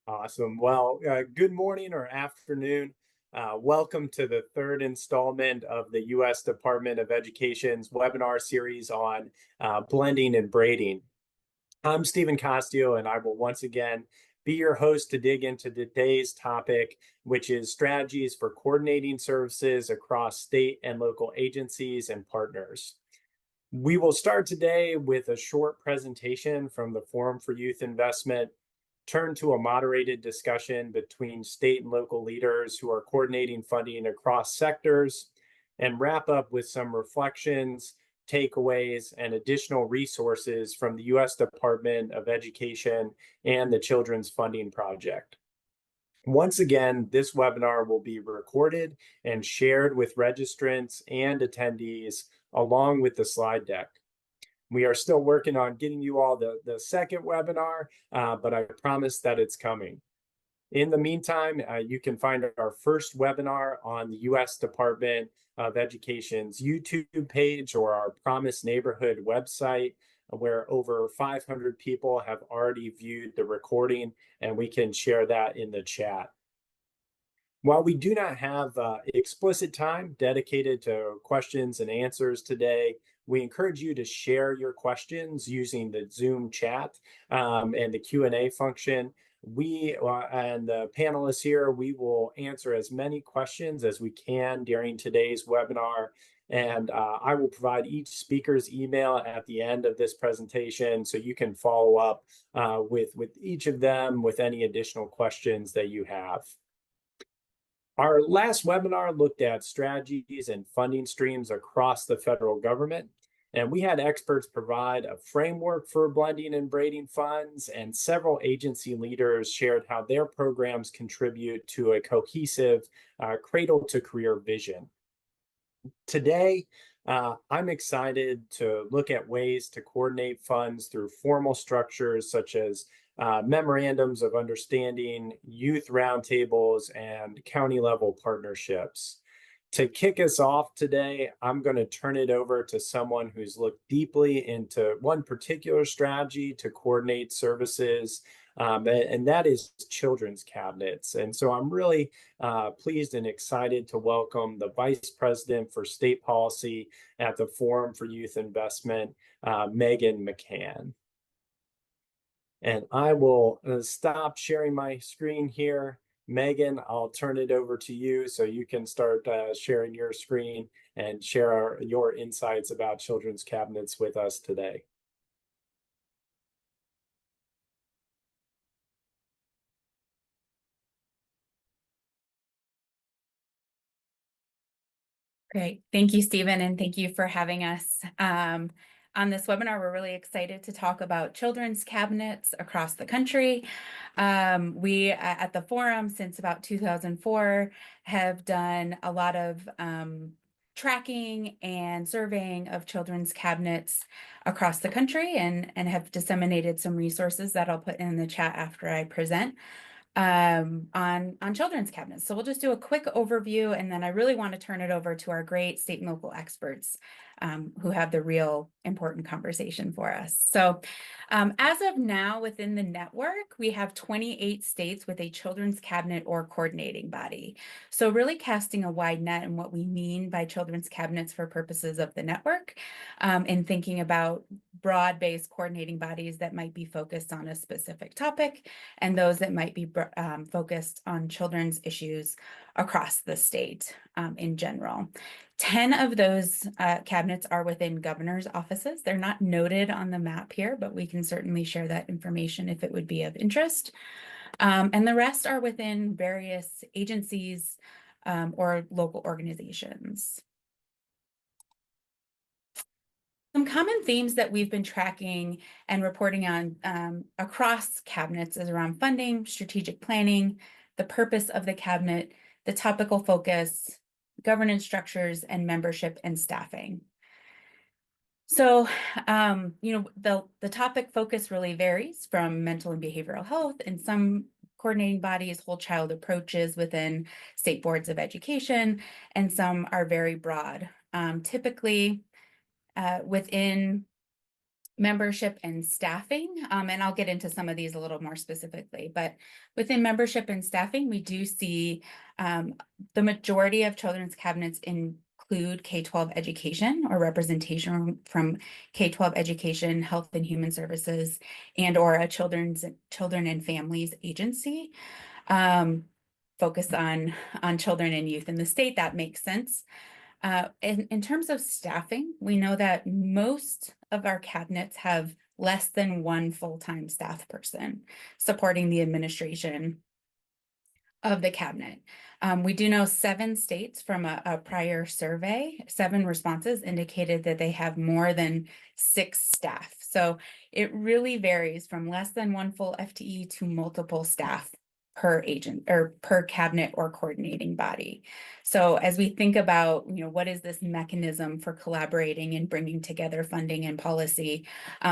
Awesome. Well, good morning or afternoon. Welcome to the third installment of the U.S. Department of Education's webinar series on blending and braiding. I'm Stephen Costio, and I will once again be your host to dig into today's topic, which is strategies for coordinating services across state and local agencies and partners. We will start today with a short presentation from the Forum for Youth Investment, turn to a moderated discussion between state and local leaders who are coordinating funding across sectors, and wrap up with some reflections, takeaways, and additional resources from the U.S. Department of Education and the Children's Funding Project. Once again, this webinar will be recorded and shared with registrants and attendees along with the slide deck. We are still working on getting you all the second webinar, but I promise that it's coming. In the meantime, you can find our first webinar on the U.S. Department of Education's YouTube page or our Promise Neighborhood website, where over 500 people have already viewed the recording, and we can share that in the chat. While we do not have explicit time dedicated to questions and answers today, we encourage you to share your questions using the Zoom chat and the Q&A function. We and the panelists here, we will answer as many questions as we can during today's webinar. And I will provide each speaker's email at the end of this presentation so you can follow up with each of them with any additional questions that you have. Our last webinar looked at strategies and funding streams across the federal government, and we had experts provide a framework for blending and braiding funds, and several agency leaders shared how their programs contribute to a cohesive cradle-to-career vision. Today, I'm excited to look at ways to coordinate funds through formal structures such as memorandums of understanding, youth roundtables, and county level partnerships. To kick us off today, I'm going to turn it over to someone who's looked deeply into one particular strategy to coordinate services, and that is children's cabinets. And so I'm really pleased and excited to welcome the Vice President for State Policy at the Forum for Youth Investment, Megan McCann. And I will stop sharing my screen here. Megan, I'll turn it over to you so you can start sharing your screen and share your insights about children's cabinets with us today. Great. Thank you, Stephen, and thank you for having us. On this webinar, we're really excited to talk about children's cabinets across the country. We at the Forum, since about 2004, have done a lot of tracking and surveying of children's cabinets across the country and have disseminated some resources that I'll put in the chat after I present on children's cabinets. So we'll just do a quick overview, and then I really want to turn it over to our great state and local experts who have the real important conversation for us. So as of now, within the network, we have 28 states with a children's cabinet or coordinating body. So really casting a wide net in what we mean by children's cabinets for purposes of the network, and thinking about broad-based coordinating bodies that might be focused on a specific topic, and those that might be focused on children's issues across the state in general. 10 of those cabinets are within governor's offices. They're not noted on the map here, but we can certainly share that information if it would be of interest. And the rest are within various agencies or local organizations. Some common themes that we've been tracking and reporting on across cabinets is around funding, strategic planning, the purpose of the cabinet, the topical focus, governance structures, and membership and staffing. So, the topic focus really varies from mental and behavioral health. In some coordinating bodies, whole child approaches within state boards of education, and some are very broad. Typically, within membership and staffing, and I'll get into some of these a little more specifically, but within membership and staffing, we do see the majority of children's cabinets include K-12 education or representation from K-12 education, health and human services, and or a children and families agency. Focus on children and youth in the state. That makes sense. In terms of staffing, we know that most of our cabinets have less than one full-time staff person supporting the administration of the cabinet. We do know 7 states from a prior survey, 7 responses indicated that they have more than 6 staff. So it really varies from less than one full FTE to multiple staff per agent or per cabinet or coordinating body. So as we think about, what is this mechanism for collaborating and bringing together funding and policy,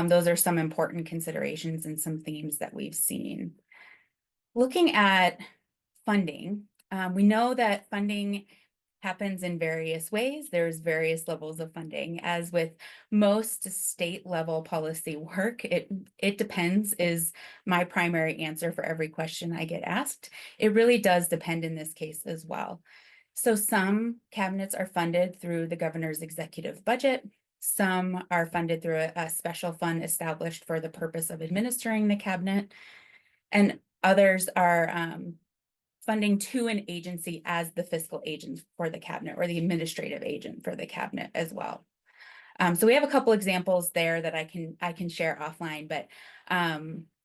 those are some important considerations and some themes that we've seen. Looking at funding, we know that funding happens in various ways. There's various levels of funding. As with most state level policy work, it depends is my primary answer for every question I get asked. It really does depend in this case as well. So some cabinets are funded through the governor's executive budget. Some are funded through a special fund established for the purpose of administering the cabinet. And others are funding to an agency as the fiscal agent for the cabinet or the administrative agent for the cabinet as well. So we have a couple examples there that I can share offline, but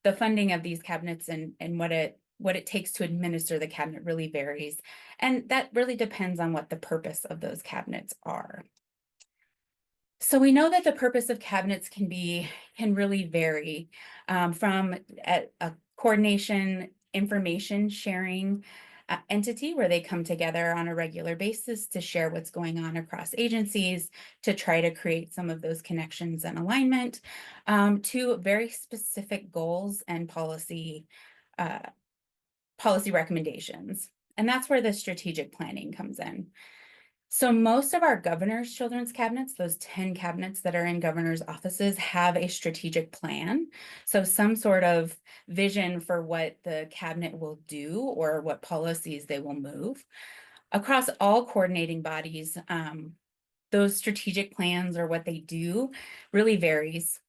the funding of these cabinets and what it takes to administer the cabinet really varies. And that really depends on what the purpose of those cabinets are. So we know that the purpose of cabinets can really vary from a coordination, information sharing entity where they come together on a regular basis to share what's going on across agencies, to try to create some of those connections and alignment, to very specific goals and policy recommendations. And that's where the strategic planning comes in. So most of our governor's children's cabinets, those 10 cabinets that are in governor's offices, have a strategic plan. So some sort of vision for what the cabinet will do or what policies they will move. Across all coordinating bodies, those strategic plans or what they do really varies.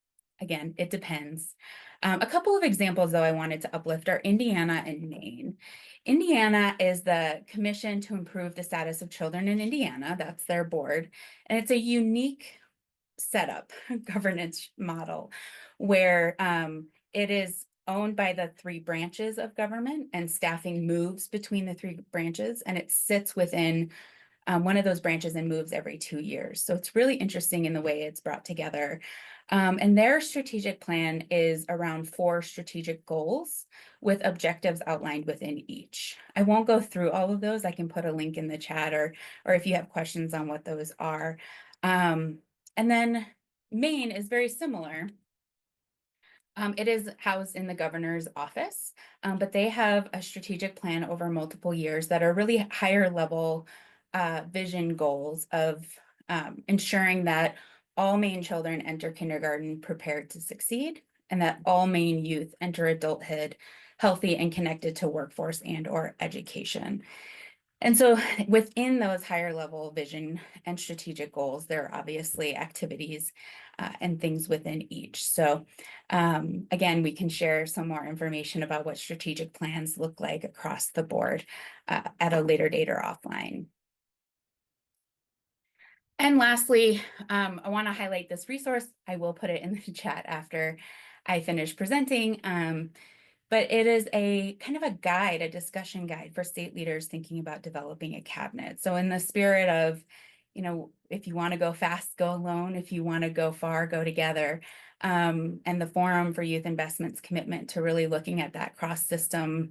Again, it depends. A couple of examples, though, I wanted to uplift are Indiana and Maine. Indiana is the Commission to Improve the Status of Children in Indiana. That's their board. And it's a unique setup, governance model, where it is owned by the 3 branches of government and staffing moves between the 3 branches, and it sits within one of those branches and moves every 2 years. So it's really interesting in the way it's brought together. And their strategic plan is around 4 strategic goals with objectives outlined within each. I won't go through all of those. I can put a link in the chat or if you have questions on what those are. And then Maine is very similar. It is housed in the governor's office, but they have a strategic plan over multiple years that are really higher level vision goals of ensuring that all Maine children enter kindergarten prepared to succeed, and that all Maine youth enter adulthood healthy and connected to workforce and or education. And so within those higher level vision and strategic goals, there are obviously activities and things within each. So again, we can share some more information about what strategic plans look like across the board at a later date or offline. And lastly, I want to highlight this resource. I will put it in the chat after I finish presenting. But it is a kind of a guide, a discussion guide for state leaders thinking about developing a cabinet. So in the spirit of, if you want to go fast, go alone. If you want to go far, go together. And the Forum for Youth Investment's commitment to really looking at that cross-system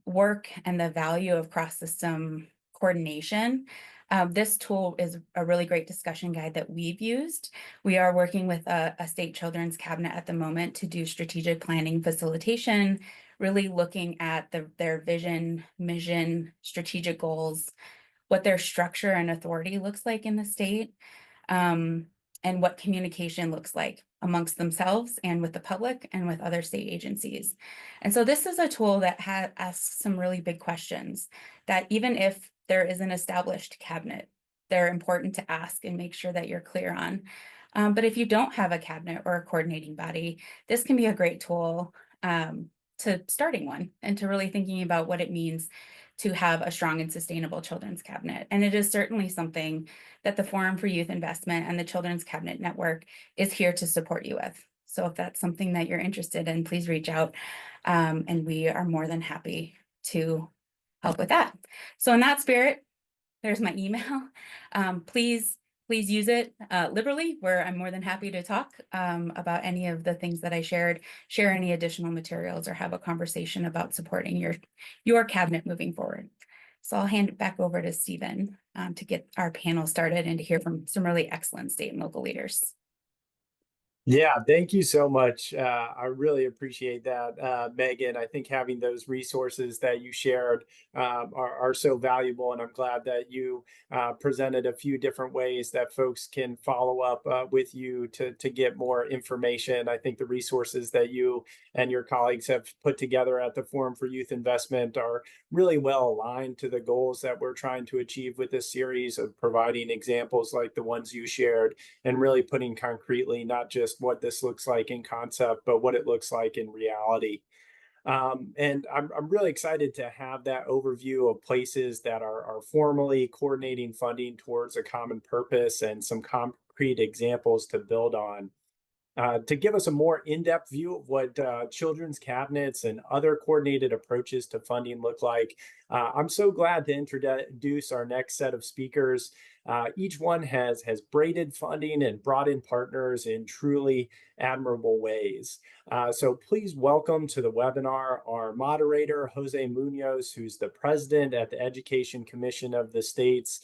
work and the value of cross-system coordination. This tool is a really great discussion guide that we've used. We are working with a state children's cabinet at the moment to do strategic planning facilitation, really looking at their vision, mission, strategic goals, what their structure and authority looks like in the state, and what communication looks like amongst themselves and with the public and with other state agencies. And so this is a tool that asks some really big questions that even if there is an established cabinet, they're important to ask and make sure that you're clear on. But if you don't have a cabinet or a coordinating body, this can be a great tool to starting one and to really thinking about what it means to have a strong and sustainable children's cabinet. And it is certainly something that the Forum for Youth Investment and the Children's Cabinet Network is here to support you with. So if that's something that you're interested in, please reach out. And we are more than happy to help with that. So in that spirit, there's my email. Please use it liberally, where I'm more than happy to talk about any of the things that I shared, share any additional materials, or have a conversation about supporting your cabinet moving forward. So I'll hand it back over to Stephen to get our panel started and to hear from some really excellent state and local leaders. Yeah, thank you so much. I really appreciate that, Megan. I think having those resources that you shared are so valuable, and I'm glad that you presented a few different ways that folks can follow up with you to get more information. I think the resources that you and your colleagues have put together at the Forum for Youth Investment are really well aligned to the goals that we're trying to achieve with this series of providing examples like the ones you shared and really putting concretely not just what this looks like in concept, but what it looks like in reality. And I'm really excited to have that overview of places that are formally coordinating funding towards a common purpose and some concrete examples to build on. To give us a more in-depth view of what children's cabinets and other coordinated approaches to funding look like, I'm so glad to introduce our next set of speakers. Each one has braided funding and brought in partners in truly admirable ways. So please welcome to the webinar our moderator, Jose Munoz, who's the president at the Education Commission of the States.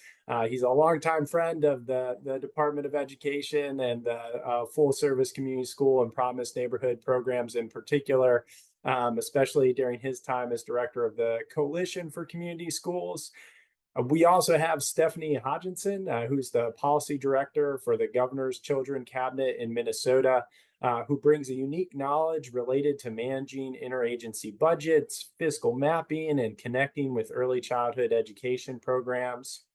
He's a longtime friend of the Department of Education and the full service community school and promise neighborhood programs in particular, especially during his time as director of the Coalition for Community Schools. We also have Stephanie Hodgkinson, who's the policy director for the Governor's Children Cabinet in Minnesota, who brings a unique knowledge related to managing interagency budgets, fiscal mapping, and connecting with early childhood education programs.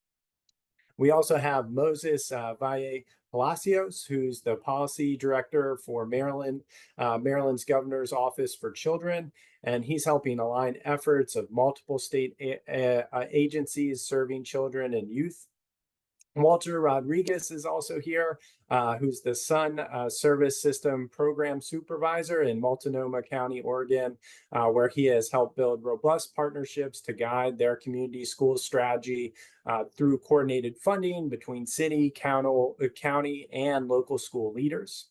We also have Moses Valle Palacios, who's the policy director for Maryland's Governor's Office for Children, and he's helping align efforts of multiple state agencies serving children and youth. Walter Rodriguez is also here, who's the Sun Service System Program Supervisor in Multnomah County, Oregon, where he has helped build robust partnerships to guide their community school strategy through coordinated funding between city, county, and local school leaders.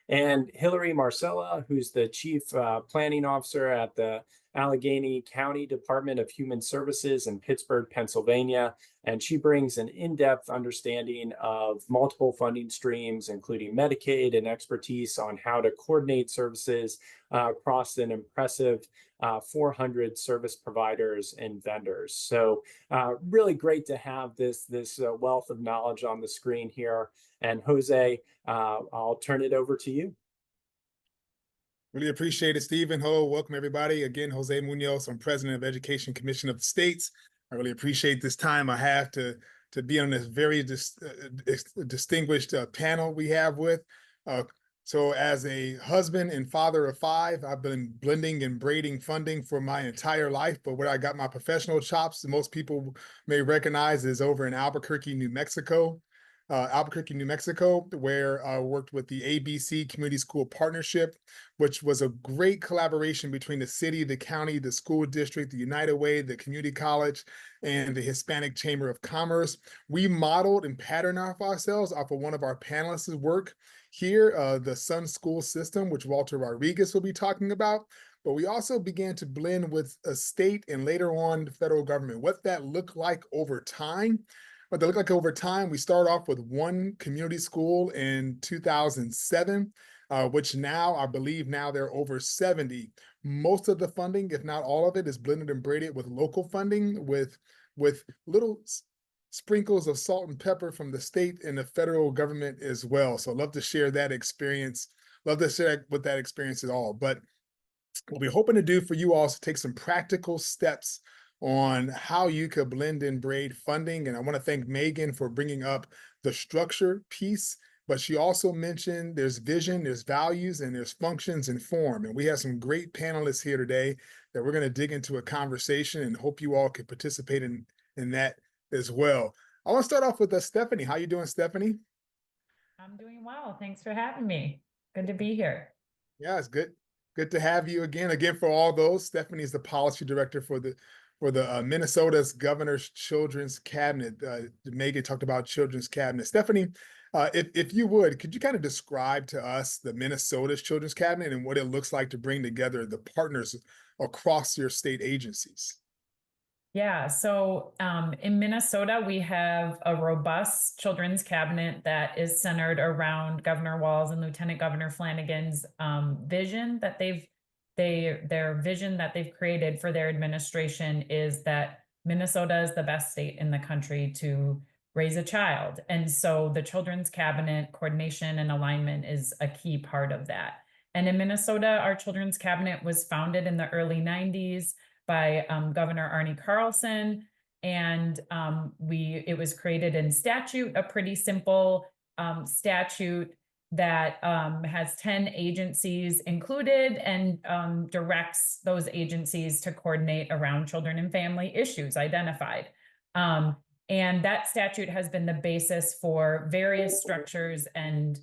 And Hillary Marcella, who's the Chief Planning Officer at the Allegheny County Department of Human Services in Pittsburgh, Pennsylvania. And she brings an in-depth understanding of multiple funding streams, including Medicaid, and expertise on how to coordinate services across an impressive 400 service providers and vendors. So really great to have this wealth of knowledge on the screen here. And Jose, I'll turn it over to you. Really appreciate it, Stephen. Hello, welcome everybody. Again, Jose Munoz, I'm president of Education Commission of the States. I really appreciate this time I have to be on this very distinguished panel we have with. So as a husband and father of 5, I've been blending and braiding funding for my entire life, but where I got my professional chops, most people may recognize, is over in Albuquerque, New Mexico. Where I worked with the ABC Community School Partnership, which was a great collaboration between the city, the county, the school district, the United Way, the community college, and the Hispanic Chamber of Commerce. We modeled and patterned ourselves off of one of our panelists' work here, the Sun School System, which Walter Rodriguez will be talking about. But we also began to blend with a state and later on the federal government, what that looked like over time. What they look like over time, we start off with one community school in 2007, which now, I believe now there are over 70. Most of the funding, if not all of it, is blended and braided with local funding with little sprinkles of salt and pepper from the state and the federal government as well. So I'd love to share that experience love to share what that experience is all. But what we're hoping to do for you all is to take some practical steps on how you could blend in braid funding. And I want to thank Megan for bringing up the structure piece, but she also mentioned there's vision, there's values, and there's functions and form. And we have some great panelists here today that we're going to dig into a conversation, and hope you all can participate in that as well. I want to start off with Stephanie. How you doing, Stephanie? I'm doing well. Thanks for having me. Good to be here. Yeah, it's good. Good to have you again. Again, for all those, Stephanie is the policy director for the Minnesota's Governor's Children's Cabinet. Megan talked about Children's Cabinet. Stephanie, if you would, could you kind of describe to us the Minnesota's Children's Cabinet and what it looks like to bring together the partners across your state agencies? Yeah, so in Minnesota, we have a robust children's cabinet that is centered around Governor Walz and Lieutenant Governor Flanagan's vision that their vision that they've created for their administration is that Minnesota is the best state in the country to raise a child. And so the children's cabinet coordination and alignment is a key part of that. And in Minnesota, our children's cabinet was founded in the early 90s by Governor Arne Carlson, and it was created in statute, a pretty simple statute that has 10 agencies included and directs those agencies to coordinate around children and family issues identified. And that statute has been the basis for various structures and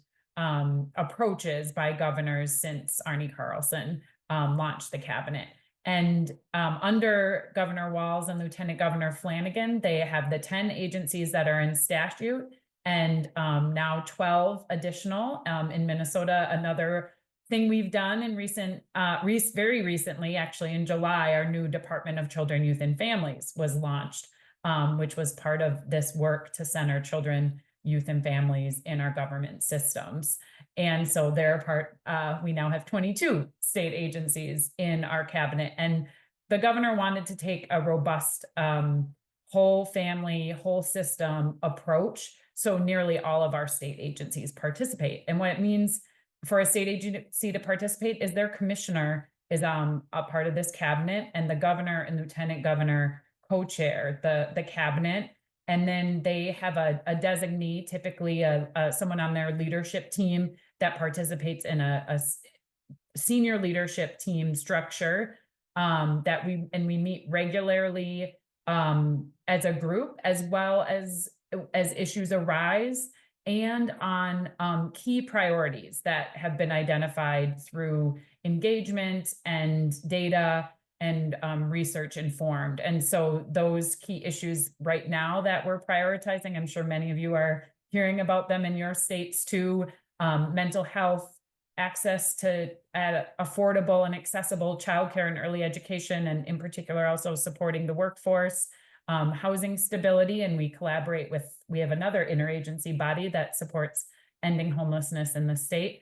approaches by governors since Arne Carlson launched the cabinet. And under Governor Walz and Lieutenant Governor Flanagan, they have the 10 agencies that are in statute, and now 12 additional in Minnesota. Another thing we've done in very recently, actually in July, our new Department of Children, Youth, and Families was launched, which was part of this work to center children, youth, and families in our government systems. And so they're part, we now have 22 state agencies in our cabinet. And the governor wanted to take a robust whole family, whole system approach. So nearly all of our state agencies participate. And what it means for a state agency to participate is their commissioner is a part of this cabinet, and the governor and lieutenant governor co-chair the cabinet. And then they have a designee, typically someone on their leadership team that participates in a senior leadership team structure that we meet regularly as a group, as well as issues arise, and on key priorities that have been identified through engagement and data and research informed. And so those key issues right now that we're prioritizing, I'm sure many of you are hearing about them in your states too, mental health, access to affordable and accessible childcare and early education, and in particular also supporting the workforce, housing stability, and we have another interagency body that supports ending homelessness in the state,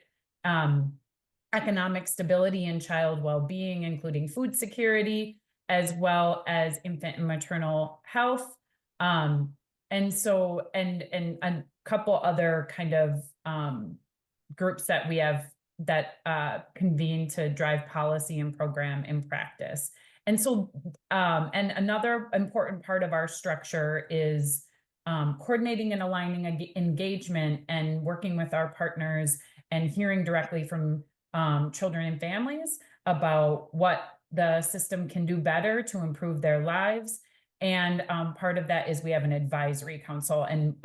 economic stability and child well-being, including food security, as well as infant and maternal health. And a couple other kind of groups that we have that convene to drive policy and program and practice. And so, and another important part of our structure is coordinating and aligning engagement and working with our partners and hearing directly from children and families about what the system can do better to improve their lives. And part of that is we have an advisory council, and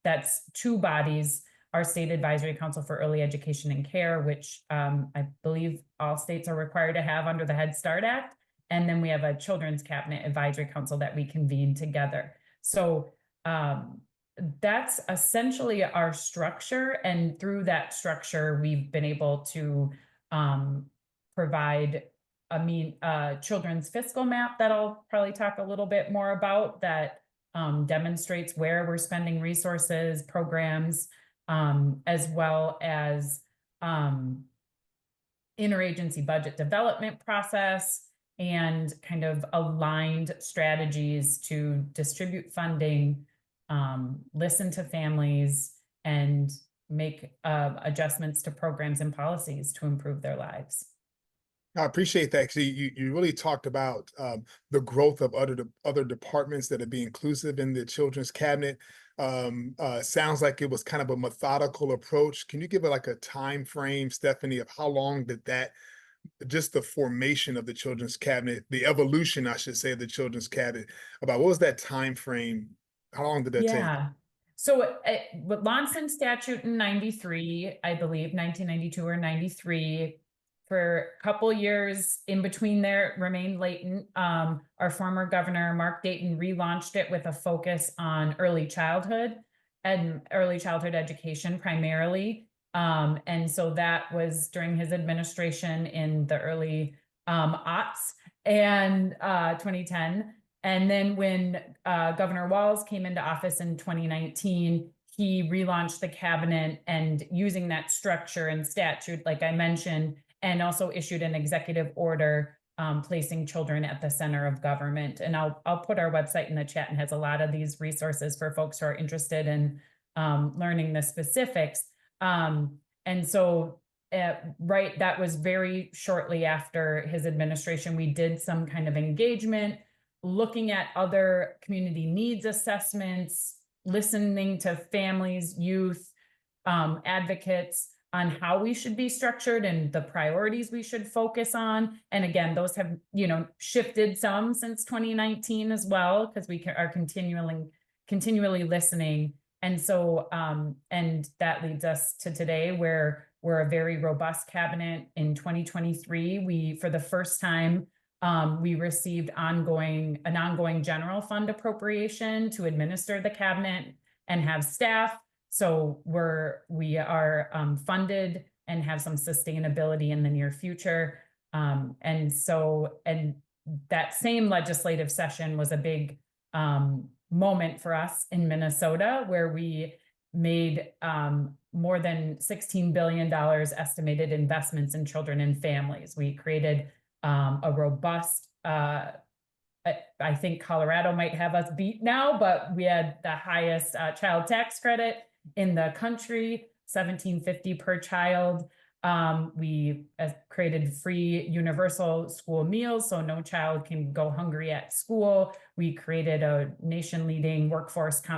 that's two bodies: our state advisory council for early education and care, which I believe all states are required to have under the Head Start Act. And then we have a children's cabinet advisory council that we convene together. So that's essentially our structure. And through that structure, we've been able to provide a children's fiscal map that I'll probably talk a little bit more about, that demonstrates where we're spending resources, programs, as well as interagency budget development process, and kind of aligned strategies to distribute funding, listen to families, and make adjustments to programs and policies to improve their lives. I appreciate that. Actually, you really talked about the growth of other departments that are being inclusive in the children's cabinet. Sounds like it was kind of a methodical approach. Can you give it like a time frame, Stephanie, of how long did that, just the formation of the children's cabinet, the evolution, I should say, of the children's cabinet, about what was that time frame? How long did that take? Yeah. So it launched in statute in 93, I believe, 1992 or 93. For a couple years in between there, it remained latent. Our former governor, Mark Dayton, relaunched it with a focus on early childhood and early childhood education primarily. And so that was during his administration in the early aughts and 2010. And then when Governor Walz came into office in 2019, he relaunched the cabinet and using that structure and statute, like I mentioned, and also issued an executive order placing children at the center of government. And I'll put our website in the chat, and has a lot of these resources for folks who are interested in learning the specifics. And so right, that was very shortly after his administration. We did some kind of engagement, looking at other community needs assessments, listening to families, youth, advocates on how we should be structured and the priorities we should focus on. And again, those have, shifted some since 2019 as well, because we are continually listening. And so, and that leads us to today, where we're a very robust cabinet. In 2023, we, for the first time, we received an ongoing general fund appropriation to administer the cabinet and have staff. So we are funded and have some sustainability in the near future. And that same legislative session was a big moment for us in Minnesota, where we made more than $16 billion estimated investments in children and families. We created a robust, I think Colorado might have us beat now, but we had the highest child tax credit in the country, $17.50 per child. We created free universal school meals, so no child can go hungry at school. We created a nation-leading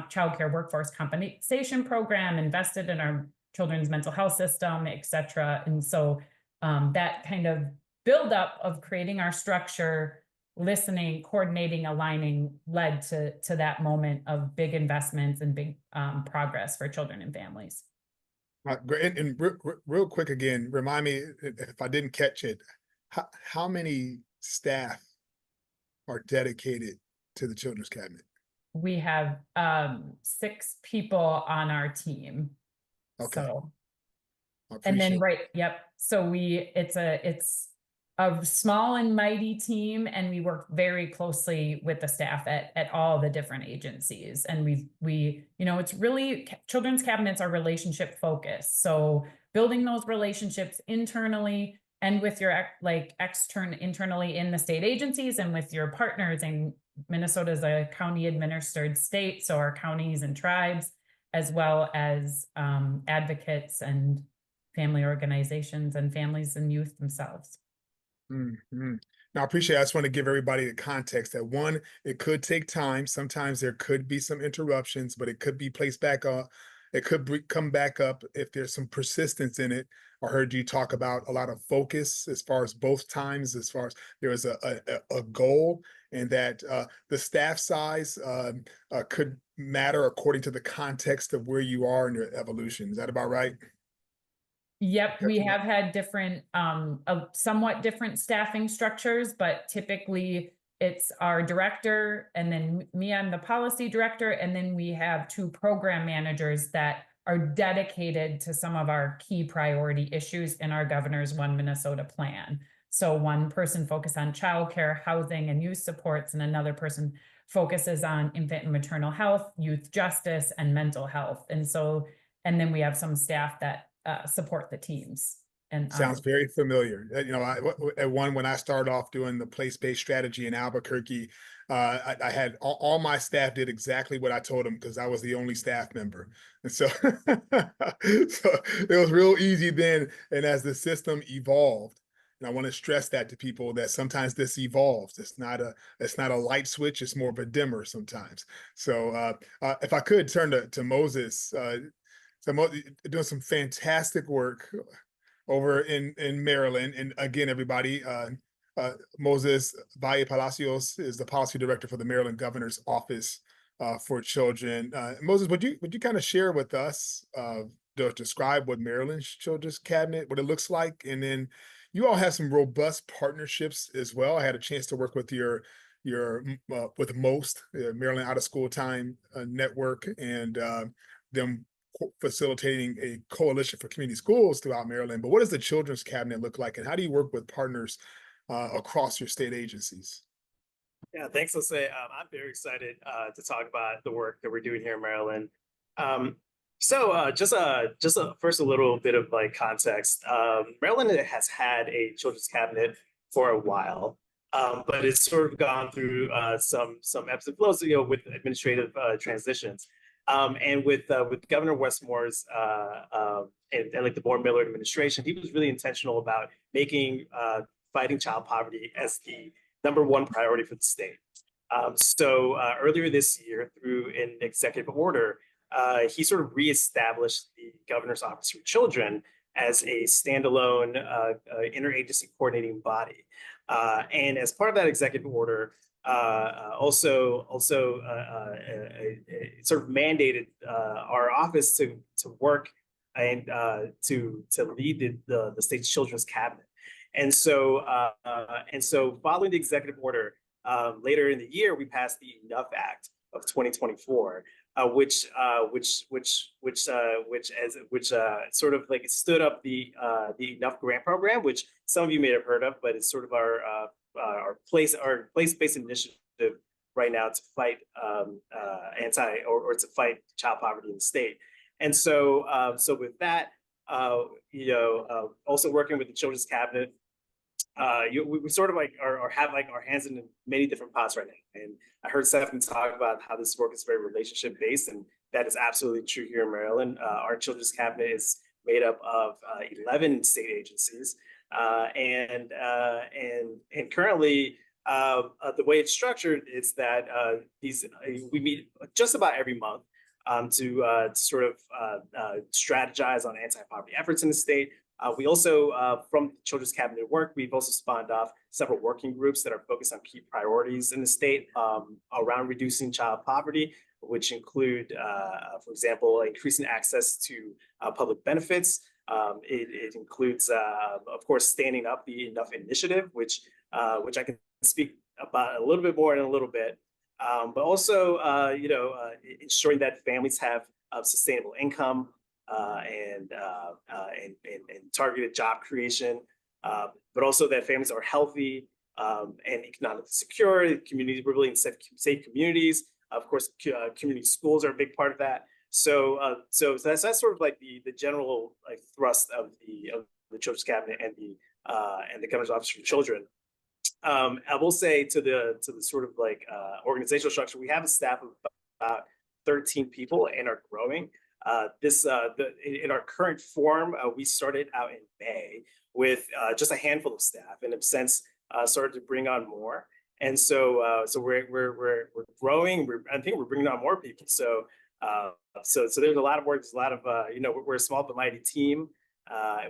child care workforce compensation program, invested in our children's mental health system, et cetera. And so that kind of buildup of creating our structure, listening, coordinating, aligning, led to that moment of big investments and big progress for children and families. Great. And real quick again, remind me if I didn't catch it, how many staff are dedicated to the children's cabinet? We have 6 people on our team. Okay. So, and then yep. So it's a small and mighty team, and we work very closely with the staff at all the different agencies. And we it's really, children's cabinets are relationship focused. So building those relationships internally and with your internally in the state agencies and with your partners. And Minnesota is a county administered state, so our counties and tribes, as well as advocates and family organizations and families and youth themselves. Mm-hmm. Now, I appreciate it. I just want to give everybody the context that, one, it could take time. Sometimes there could be some interruptions, but it could be placed back up. It could come back up if there's some persistence in it. I heard you talk about a lot of focus as far as both times, as far as there was a goal, and that the staff size could matter according to the context of where you are in your evolution. Is that about right? Yep, we have had different, somewhat different staffing structures, but typically it's our director, and then me, I'm the policy director, and then we have 2 program managers that are dedicated to some of our key priority issues in our Governor's One Minnesota plan. So one person focuses on childcare, housing, and youth supports, and another person focuses on infant and maternal health, youth justice, and mental health. And then we have some staff that support the teams And Sounds very familiar. When I started off doing the place-based strategy in Albuquerque, I had all my staff did exactly what I told them because I was the only staff member. And so, so it was real easy then. And as the system evolved, and I want to stress that to people that sometimes this evolves. It's not a light switch. It's more of a dimmer sometimes. So if I could turn to Moses, doing some fantastic work over in Maryland. And again, everybody, Moses Valle Palacios is the policy director for the Maryland Governor's Office for Children. Moses, would you kind of share with us, describe what Maryland's Children's Cabinet, what it looks like, and then you all have some robust partnerships as well. I had a chance to work with with MOST, Maryland Out of School Time Network, and them facilitating a coalition for community schools throughout Maryland. But what does the Children's Cabinet look like, and how do you work with partners across your state agencies? Yeah, thanks, Jose. I'm very excited to talk about the work that we're doing here in Maryland. First a little bit of like context. Maryland has had a children's cabinet for a while, but it's sort of gone through some ebbs and flows, with administrative transitions. And with Governor Westmore's and like the Board Miller administration, he was really intentional about making fighting child poverty as the #1 priority for the state. Earlier this year, through an executive order, he sort of reestablished the Governor's Office for Children as a standalone interagency coordinating body. And as part of that executive order, sort of mandated our office to work and to lead the state's children's cabinet. And so following the executive order, later in the year, we passed the Enough Act of 2024, which sort of like stood up the Enough Grant Program, which some of you may have heard of, but it's sort of our place-based initiative right now to fight to fight child poverty in the state. And so with that, also working with the Children's Cabinet, we sort of like have like our hands in many different pots right now. And I heard Stephanie talk about how this work is very relationship based, and that is absolutely true here in Maryland. Our Children's Cabinet is made up of 11 state agencies, and currently the way it's structured is that we meet just about every month to sort of strategize on anti-poverty efforts in the state. We also, from Children's Cabinet work, we've also spawned off several working groups that are focused on key priorities in the state around reducing child poverty, which include, for example, increasing access to public benefits. It includes, of course, standing up the Enough Initiative, which I can speak about a little bit more in a little bit, but also, ensuring that families have sustainable income. And targeted job creation, but also that families are healthy and economically secure. Communities, we're really in safe communities. Of course, community schools are a big part of that. So that's sort of like the general like thrust of the Children's Cabinet and the Governor's Office for Children. I will say to the sort of like organizational structure, we have a staff of about 13 people and are growing. In our current form, we started out in May with just a handful of staff, and have since started to bring on more. And so we're growing. I think we're bringing on more people. So there's a lot of work. There's a lot of we're a small but mighty team.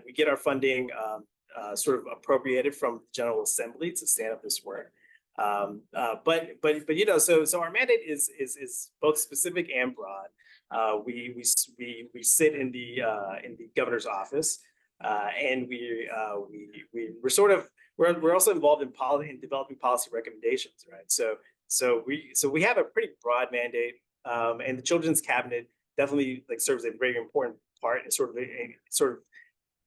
We get our funding sort of appropriated from the General Assembly to stand up this work. But so our mandate is both specific and broad. We sit in the governor's office, and we're also involved in developing policy recommendations, right? So we have a pretty broad mandate, and the Children's Cabinet definitely like serves a very important part in sort of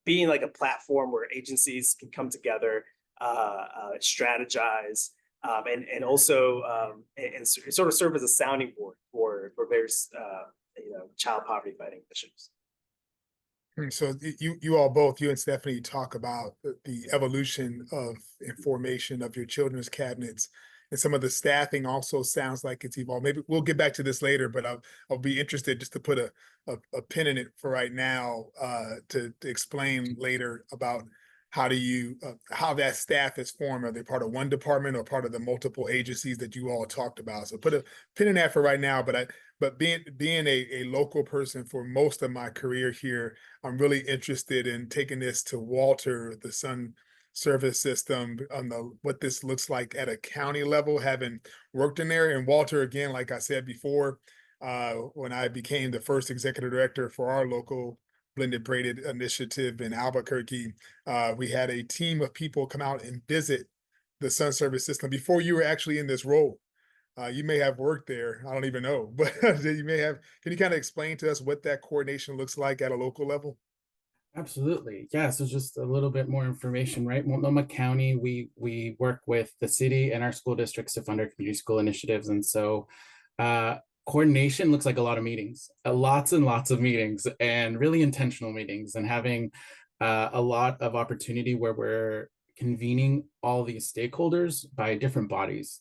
being like a platform where agencies can come together, strategize, and also and sort of serve as a sounding board for various child poverty fighting initiatives. So you all both, you and Stephanie, talk about the evolution of information of your children's cabinets, and some of the staffing also sounds like it's evolved. Maybe we'll get back to this later, but I'll be interested just to put a pin in it for right now, to explain later about how do you how that staff is formed. Are they part of one department or part of the multiple agencies that you all talked about? So put a pin in that for right now. But being a local person for most of my career here, I'm really interested in taking this to Walter, the Sun service system, on what this looks like at a county level, having worked in there. And Walter, again, like I said before, when I became the first executive director for our local blended braided initiative in Albuquerque, we had a team of people come out and visit the Sun service system before you were actually in this role. You may have worked there, I don't even know, but you may have. Can you kind of explain to us what that coordination looks like at a local level? Absolutely. Yeah. So just a little bit more information, right? Multnomah County, we work with the city and our school districts to fund our community school initiatives. And so coordination looks like a lot of meetings, lots and lots of meetings, and really intentional meetings, and having a lot of opportunity where we're convening all these stakeholders by different bodies.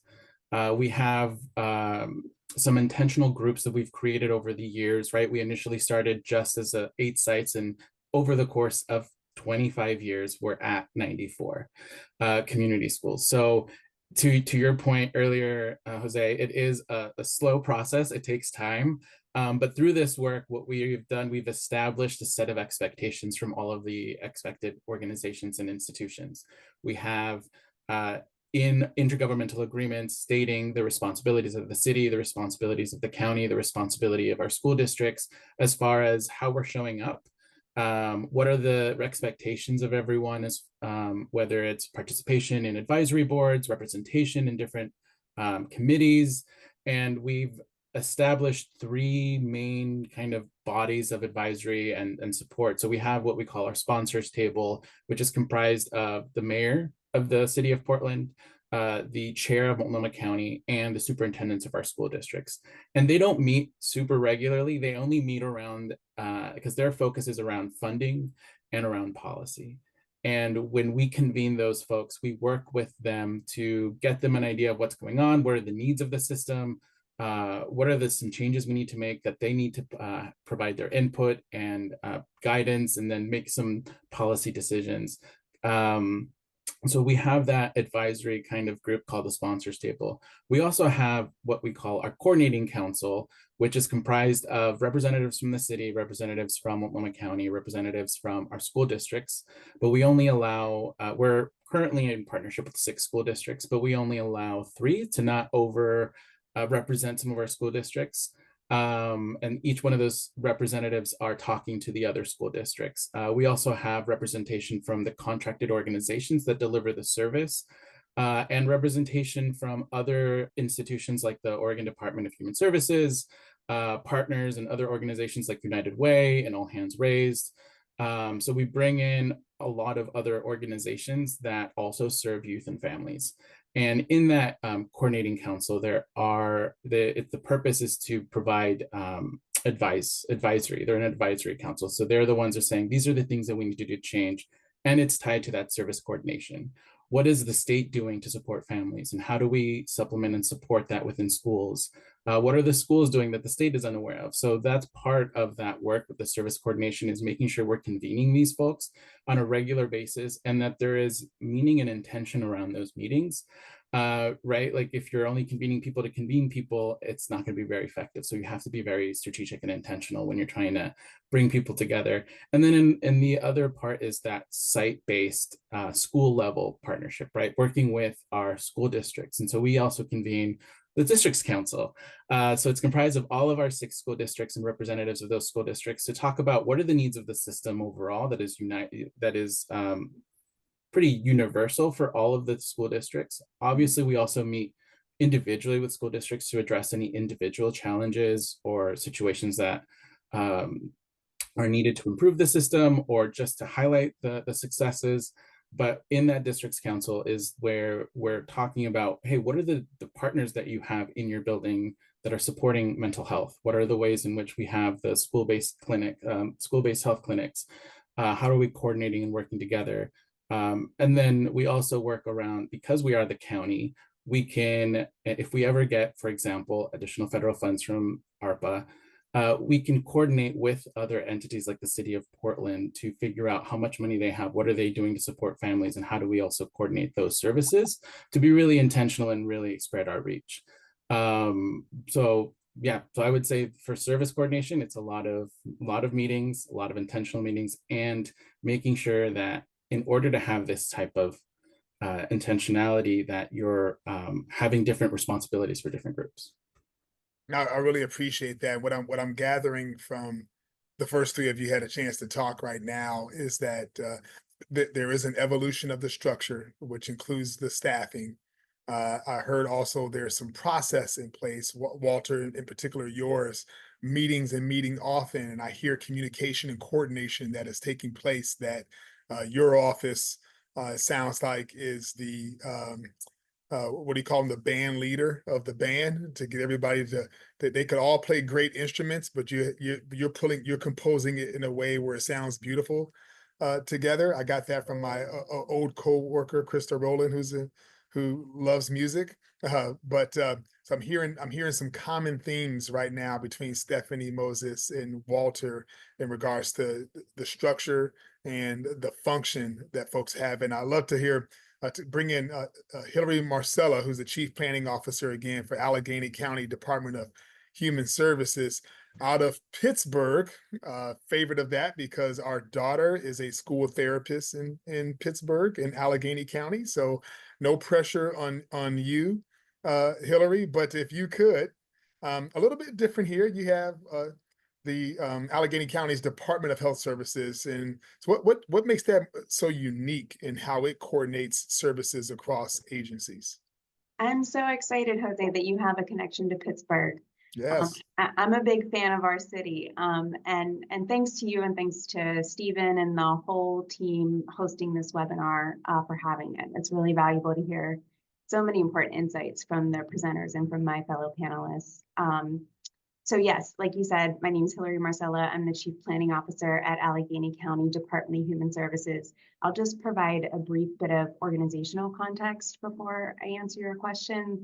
We have some intentional groups that we've created over the years, right? We initially started just as 8 sites, and over the course of 25 years, we're at 94 community schools. So to your point earlier, Jose, it is a slow process. It takes time. But through this work, what we've done, we've established a set of expectations from all of the expected organizations and institutions. We have in intergovernmental agreements stating the responsibilities of the city, the responsibilities of the county, the responsibility of our school districts, as far as how we're showing up. What are the expectations of everyone, as whether it's participation in advisory boards, representation in different committees. And we've established 3 main kind of bodies of advisory and support. So we have what we call our sponsors table, which is comprised of the mayor of the city of Portland, the chair of Multnomah County, and the superintendents of our school districts. And they don't meet super regularly. They only meet around, because their focus is around funding and around policy. And when we convene those folks, we work with them to get them an idea of what's going on, what are the needs of the system, what are some changes we need to make, that they need to provide their input and guidance, and then make some policy decisions. So we have that advisory kind of group called the sponsors table. We also have what we call our coordinating council, which is comprised of representatives from the city, representatives from Multnomah County, representatives from our school districts. But we only allow, we're currently in partnership with 6 school districts, but we only allow 3 to not over represent some of our school districts. And each one of those representatives are talking to the other school districts. We also have representation from the contracted organizations that deliver the service, and representation from other institutions like the Oregon Department of Human Services, partners, and other organizations like United Way and All Hands Raised. So we bring in a lot of other organizations that also serve youth and families. And in that coordinating council, the purpose is to provide advisory. They're an advisory council. So they're the ones who are saying, these are the things that we need to do to change. And it's tied to that service coordination. What is the state doing to support families? And how do we supplement and support that within schools? What are the schools doing that the state is unaware of? So that's part of that work with the service coordination, is making sure we're convening these folks on a regular basis, and that there is meaning and intention around those meetings. Right? Like if you're only convening people to convene people, it's not going to be very effective. So you have to be very strategic and intentional when you're trying to bring people together. And then in the other part is that site-based school level partnership, right? Working with our school districts. And so we also convene the districts council. So it's comprised of all of our 6 school districts and representatives of those school districts to talk about what are the needs of the system overall that is pretty universal for all of the school districts. Obviously, we also meet individually with school districts to address any individual challenges or situations that are needed to improve the system, or just to highlight the successes. But in that districts council is where we're talking about, hey, what are the partners that you have in your building that are supporting mental health? What are the ways in which we have the school-based health clinics? How are we coordinating and working together? And then we also work around, because we are the county, we can, if we ever get, for example, additional federal funds from ARPA, we can coordinate with other entities like the city of Portland to figure out how much money they have, what are they doing to support families, and how do we also coordinate those services to be really intentional and really spread our reach. So I would say for service coordination, it's a lot of meetings, a lot of intentional meetings, and making sure that in order to have this type of intentionality, that you're having different responsibilities for different groups. Now, I really appreciate that. What I'm gathering from the first three of you had a chance to talk right now is that there is an evolution of the structure, which includes the staffing. I heard also there's some process in place, Walter, in particular yours, meetings and meeting often, and I hear communication and coordination that is taking place that your office sounds like is the what do you call them, the band leader of the band, to get everybody to, that they could all play great instruments, but you're composing it in a way where it sounds beautiful together. I got that from my old co-worker Krista Rowland, who loves music. So I'm hearing some common themes right now between Stephanie, Moses, and Walter in regards to the structure and the function that folks have. And I love to hear to bring in Hillary Marcella, who's the Chief Planning Officer again for Allegheny County Department of Human Services out of Pittsburgh. Favorite of that because our daughter is a school therapist in Pittsburgh in Allegheny County. So no pressure on you, Hillary, but if you could, a little bit different here. You have the Allegheny County's Department of Health Services, and so what makes that so unique in how it coordinates services across agencies? I'm so excited, Jose, that you have a connection to Pittsburgh. Yes. I'm a big fan of our city, and thanks to you and thanks to Stephen and the whole team hosting this webinar for having it. It's really valuable to hear so many important insights from the presenters and from my fellow panelists. So yes, like you said, my name is Hillary Marcella. I'm the Chief Planning Officer at Allegheny County Department of Human Services. I'll just provide a brief bit of organizational context before I answer your question.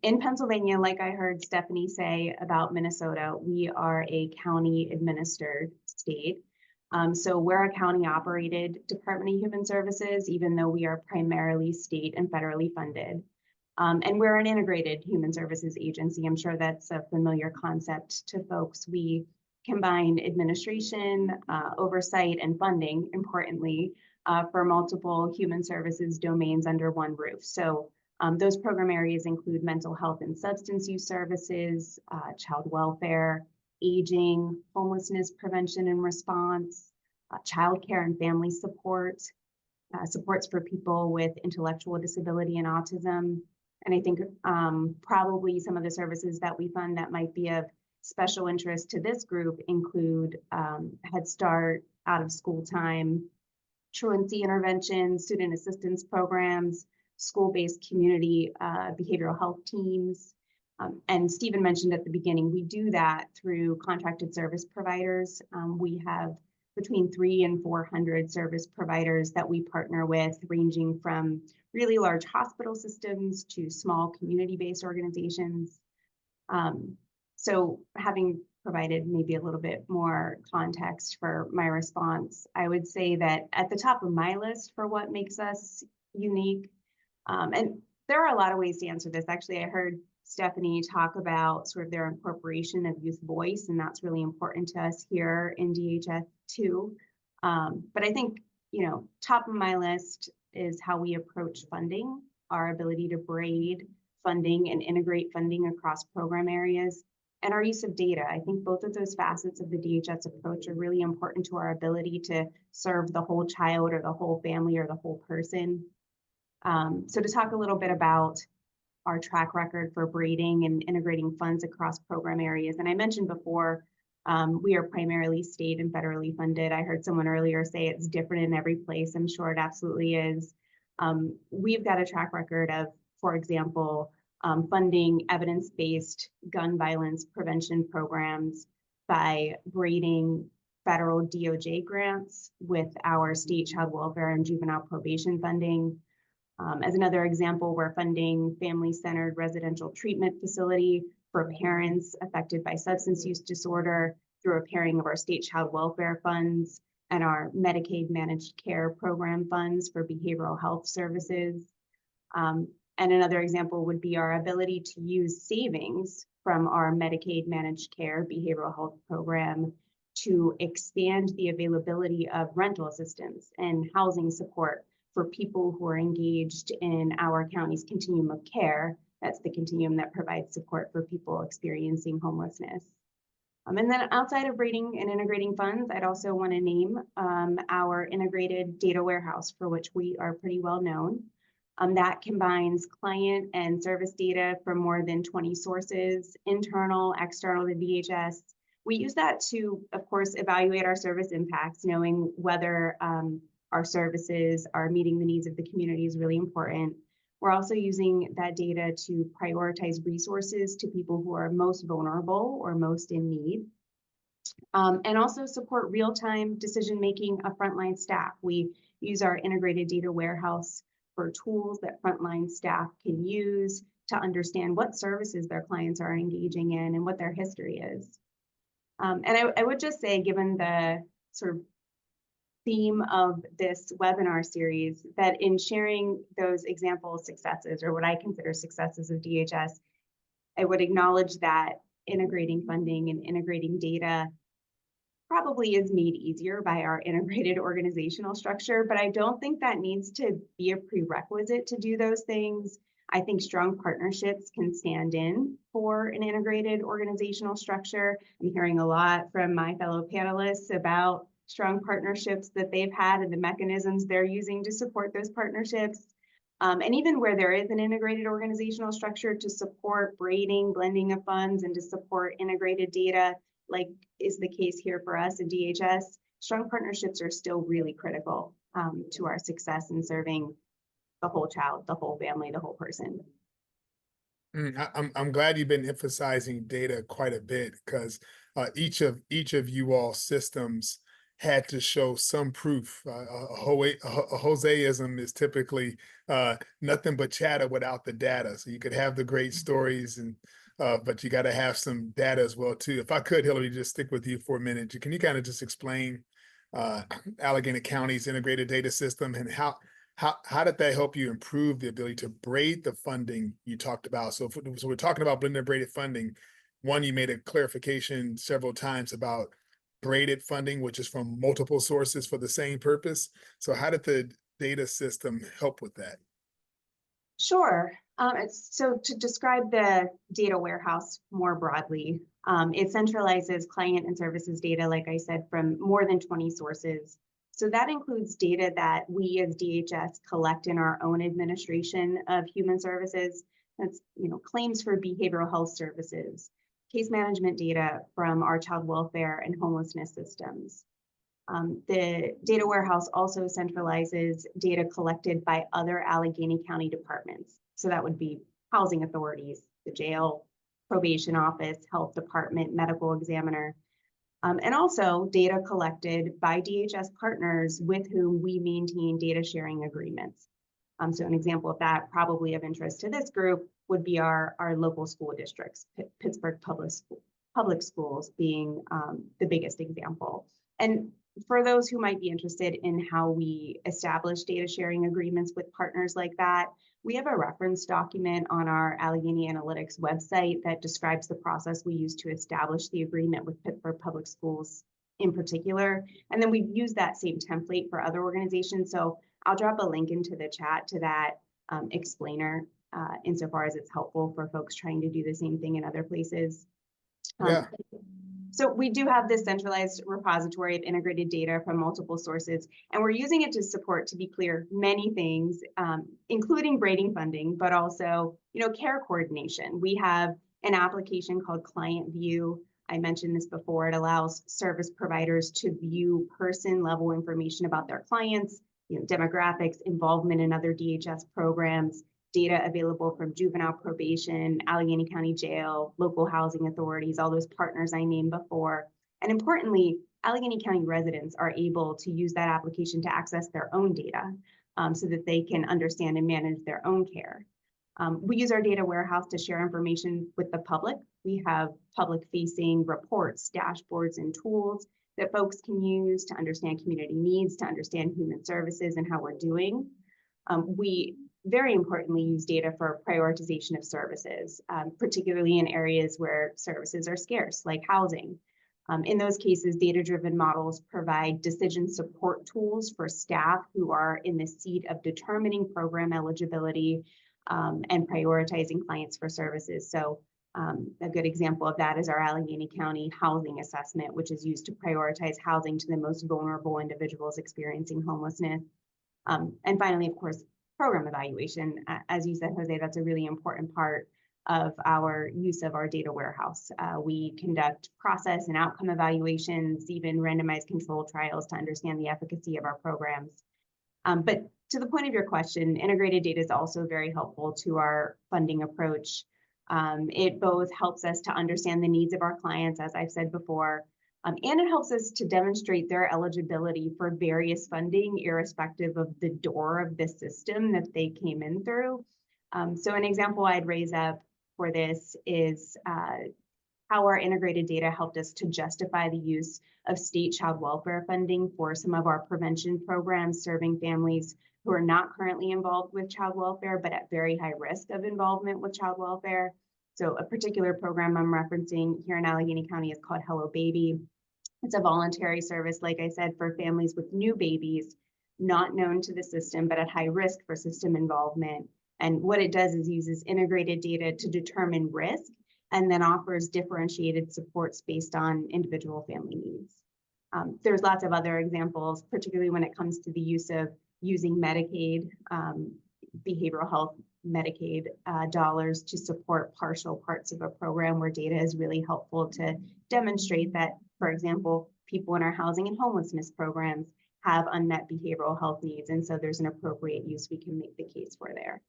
In Pennsylvania, like I heard Stephanie say about Minnesota, we are a county administered state. So we're a county operated Department of Human Services, even though we are primarily state and federally funded. And we're an integrated human services agency. I'm sure that's a familiar concept to folks. We combine administration, oversight, and funding, importantly, for multiple human services domains under one roof. So those program areas include mental health and substance use services, child welfare, aging, homelessness prevention and response, childcare and family support, supports for people with intellectual disability and autism. And I think probably some of the services that we fund that might be of special interest to this group include Head Start, out of school time, truancy intervention, student assistance programs, school-based community behavioral health teams. And Stephen mentioned at the beginning, we do that through contracted service providers. We have between 300 and 400 service providers that we partner with, ranging from really large hospital systems to small community-based organizations. So having provided maybe a little bit more context for my response, I would say that at the top of my list for what makes us unique, and there are a lot of ways to answer this. Actually, I heard Stephanie talk about sort of their incorporation of youth voice, and that's really important to us here in DHS too. But I think, top of my list is how we approach funding, our ability to braid funding and integrate funding across program areas, and our use of data. I think both of those facets of the DHS approach are really important to our ability to serve the whole child or the whole family or the whole person. So to talk a little bit about our track record for braiding and integrating funds across program areas. And I mentioned before, we are primarily state and federally funded. I heard someone earlier say it's different in every place. I'm sure it absolutely is. We've got a track record of, for example, funding evidence-based gun violence prevention programs by braiding federal DOJ grants with our state child welfare and juvenile probation funding. As another example, we're funding family-centered residential treatment facility for parents affected by substance use disorder through a pairing of our state child welfare funds and our Medicaid managed care program funds for behavioral health services. And another example would be our ability to use savings from our Medicaid managed care behavioral health program to expand the availability of rental assistance and housing support for people who are engaged in our county's continuum of care. That's the continuum that provides support for people experiencing homelessness. And then outside of braiding and integrating funds, I'd also want to name our integrated data warehouse, for which we are pretty well known. That combines client and service data from more than 20 sources, internal, external to DHS. We use that to, of course, evaluate our service impacts, knowing whether our services are meeting the needs of the community is really important. We're also using that data to prioritize resources to people who are most vulnerable or most in need. And also support real-time decision-making of frontline staff. We use our integrated data warehouse for tools that frontline staff can use to understand what services their clients are engaging in and what their history is. And I would just say, given the sort of theme of this webinar series, that in sharing those example successes, or what I consider successes of DHS, I would acknowledge that integrating funding and integrating data probably is made easier by our integrated organizational structure, but I don't think that needs to be a prerequisite to do those things. I think strong partnerships can stand in for an integrated organizational structure. I'm hearing a lot from my fellow panelists about strong partnerships that they've had and the mechanisms they're using to support those partnerships. And even where there is an integrated organizational structure to support braiding, blending of funds, and to support integrated data, like is the case here for us at DHS, strong partnerships are still really critical to our success in serving the whole child, the whole family, the whole person. I'm glad you've been emphasizing data quite a bit, because each of you all systems had to show some proof. A Joseism is typically nothing but chatter without the data. So you could have the great stories, and but you got to have some data as well too. If I could, Hillary, just stick with you for a minute. Can you kind of just explain Allegheny County's integrated data system, and how did that help you improve the ability to braid the funding you talked about? So we're talking about blended braided funding. One, you made a clarification several times about braided funding, which is from multiple sources for the same purpose. So how did the data system help with that? Sure. So to describe the data warehouse more broadly, it centralizes client and services data, like I said, from more than 20 sources. So that includes data that we as DHS collect in our own administration of human services. That's, claims for behavioral health services, case management data from our child welfare and homelessness systems. The data warehouse also centralizes data collected by other Allegheny County departments. So that would be housing authorities, the jail, probation office, health department, medical examiner, and also data collected by DHS partners with whom we maintain data sharing agreements. So an example of that, probably of interest to this group, would be our local school districts, Pittsburgh Public Schools being the biggest example. And for those who might be interested in how we establish data sharing agreements with partners like that, we have a reference document on our Allegheny Analytics website that describes the process we use to establish the agreement with Pittsburgh Public Schools in particular. And then we've used that same template for other organizations. So I'll drop a link into the chat to that explainer insofar as it's helpful for folks trying to do the same thing in other places. Yeah. So we do have this centralized repository of integrated data from multiple sources, and we're using it to support, to be clear, many things, including braiding funding, but also, care coordination. We have an application called Client View. I mentioned this before. It allows service providers to view person-level information about their clients, demographics, involvement in other DHS programs, data available from juvenile probation, Allegheny County Jail, local housing authorities, all those partners I named before. And importantly, Allegheny County residents are able to use that application to access their own data so that they can understand and manage their own care. We use our data warehouse to share information with the public. We have public-facing reports, dashboards, and tools that folks can use to understand community needs, to understand human services and how we're doing. We very importantly use data for prioritization of services, particularly in areas where services are scarce, like housing. In those cases, data-driven models provide decision support tools for staff who are in the seat of determining program eligibility and prioritizing clients for services. So a good example of that is our Allegheny County Housing Assessment, which is used to prioritize housing to the most vulnerable individuals experiencing homelessness. And finally, of course, program evaluation. As you said, Jose, that's a really important part of our use of our data warehouse. We conduct process and outcome evaluations, even randomized control trials to understand the efficacy of our programs. But to the point of your question, integrated data is also very helpful to our funding approach. It both helps us to understand the needs of our clients, as I've said before, and it helps us to demonstrate their eligibility for various funding, irrespective of the door of the system that they came in through. So an example I'd raise up for this is how our integrated data helped us to justify the use of state child welfare funding for some of our prevention programs serving families who are not currently involved with child welfare, but at very high risk of involvement with child welfare. So a particular program I'm referencing here in Allegheny County is called Hello Baby. It's a voluntary service, like I said, for families with new babies, not known to the system, but at high risk for system involvement. And what it does is uses integrated data to determine risk and then offers differentiated supports based on individual family needs. There's lots of other examples, particularly when it comes to the use of using Medicaid, behavioral health Medicaid dollars to support partial parts of a program where data is really helpful to demonstrate that, for example, people in our housing and homelessness programs have unmet behavioral health needs. And so there's an appropriate use we can make the case for there.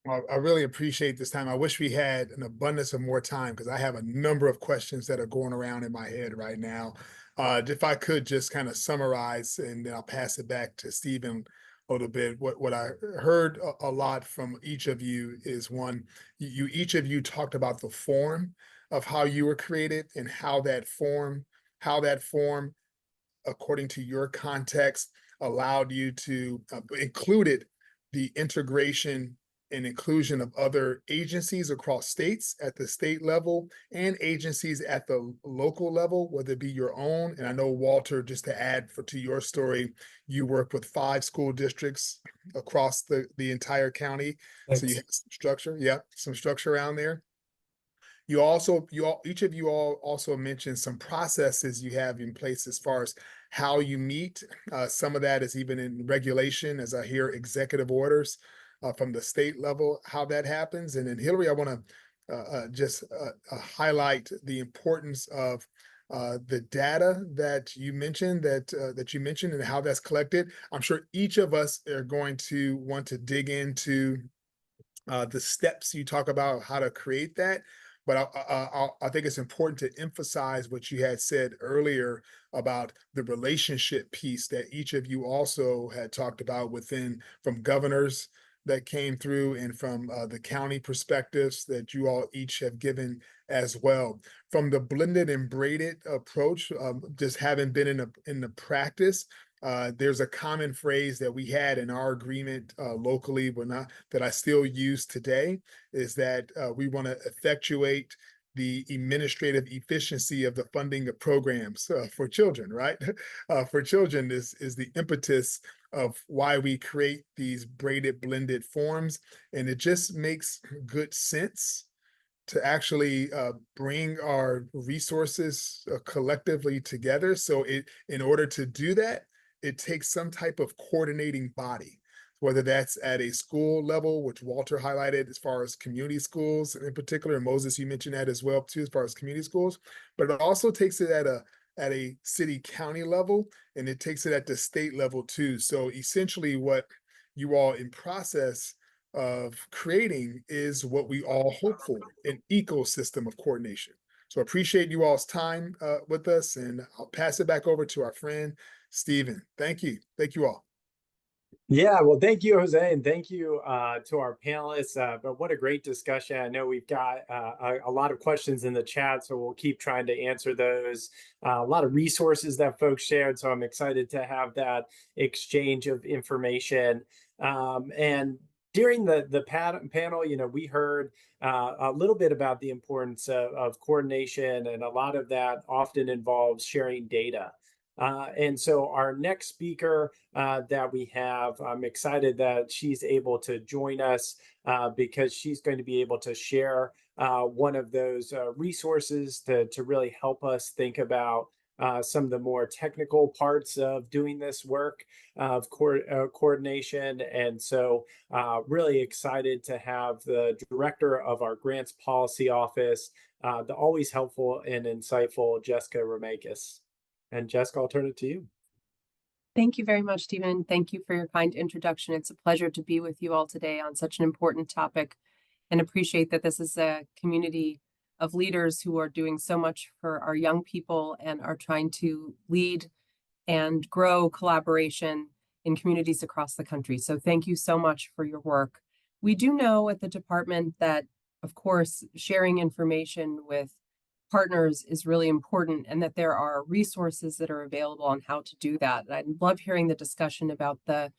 Well, I really appreciate this time. I wish we had an abundance of more time because I have a number of questions that are going around in my head right now. If I could just kind of summarize, and then I'll pass it back to Stephen a little bit. What I heard a lot from each of you is one, each of you talked about the form of how you were created and how that form, according to your context, allowed you to included the integration and inclusion of other agencies across states at the state level and agencies at the local level, whether it be your own. And I know, Walter, just to add to your story, you work with 5 school districts across the entire county. Thanks. So you have some structure. Yeah, some structure around there. Each of you all also mentioned some processes you have in place as far as how you meet. Some of that is even in regulation, as I hear executive orders from the state level, how that happens. And then Hillary, I want to just highlight the importance of the data that you mentioned, and how that's collected. I'm sure each of us are going to want to dig into the steps you talk about how to create that. But I think it's important to emphasize what you had said earlier about the relationship piece that each of you also had talked about from governors that came through and from the county perspectives that you all each have given as well. From the blended and braided approach, just having been in the practice, there's a common phrase that we had in our agreement locally, that I still use today, is that we want to effectuate the administrative efficiency of the funding of programs for children, right? For children is the impetus of why we create these braided blended forms. And it just makes good sense to actually bring our resources collectively together. So in order to do that, it takes some type of coordinating body, whether that's at a school level, which Walter highlighted as far as community schools in particular, and Moses, you mentioned that as well too, as far as community schools, but it also takes it at a city county level, and it takes it at the state level too. So essentially what you all in process of creating is what we all hope for, an ecosystem of coordination. So appreciate you all's time with us, and I'll pass it back over to our friend, Stephen. Thank you. Thank you all. Yeah, well, thank you, Jose, and thank you to our panelists. But what a great discussion. I know we've got a lot of questions in the chat, so we'll keep trying to answer those. A lot of resources that folks shared, so I'm excited to have that exchange of information. And during the panel, we heard a little bit about the importance of coordination, and a lot of that often involves sharing data. And so our next speaker that we have, I'm excited that she's able to join us because she's going to be able to share one of those resources to really help us think about some of the more technical parts of doing this work of coordination. And so really excited to have the director of our grants policy office, the always helpful and insightful Jessica Ramakis. And Jessica, I'll turn it to you. Thank you very much, Stephen. Thank you for your kind introduction. It's a pleasure to be with you all today on such an important topic, and appreciate that this is a community of leaders who are doing so much for our young people and are trying to lead and grow collaboration in communities across the country. So thank you so much for your work. We do know at the department that, of course, sharing information with partners is really important, and that there are resources that are available on how to do that. And I love hearing the discussion about the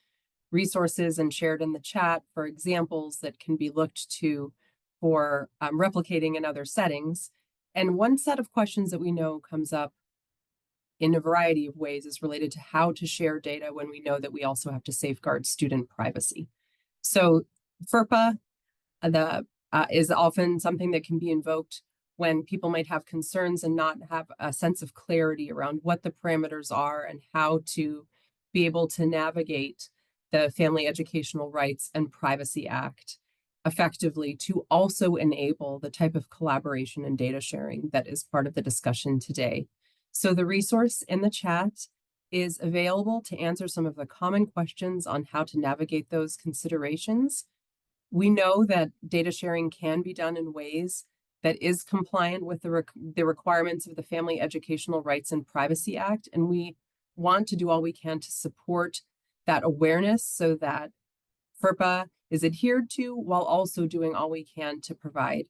resources and shared in the chat for examples that can be looked to for replicating in other settings. And one set of questions that we know comes up in a variety of ways is related to how to share data when we know that we also have to safeguard student privacy. So FERPA is often something that can be invoked when people might have concerns and not have a sense of clarity around what the parameters are and how to be able to navigate the Family Educational Rights and Privacy Act effectively to also enable the type of collaboration and data sharing that is part of the discussion today. So the resource in the chat is available to answer some of the common questions on how to navigate those considerations. We know that data sharing can be done in ways that is compliant with the requirements of the Family Educational Rights and Privacy Act. And we want to do all we can to support that awareness so that FERPA is adhered to, while also doing all we can to provide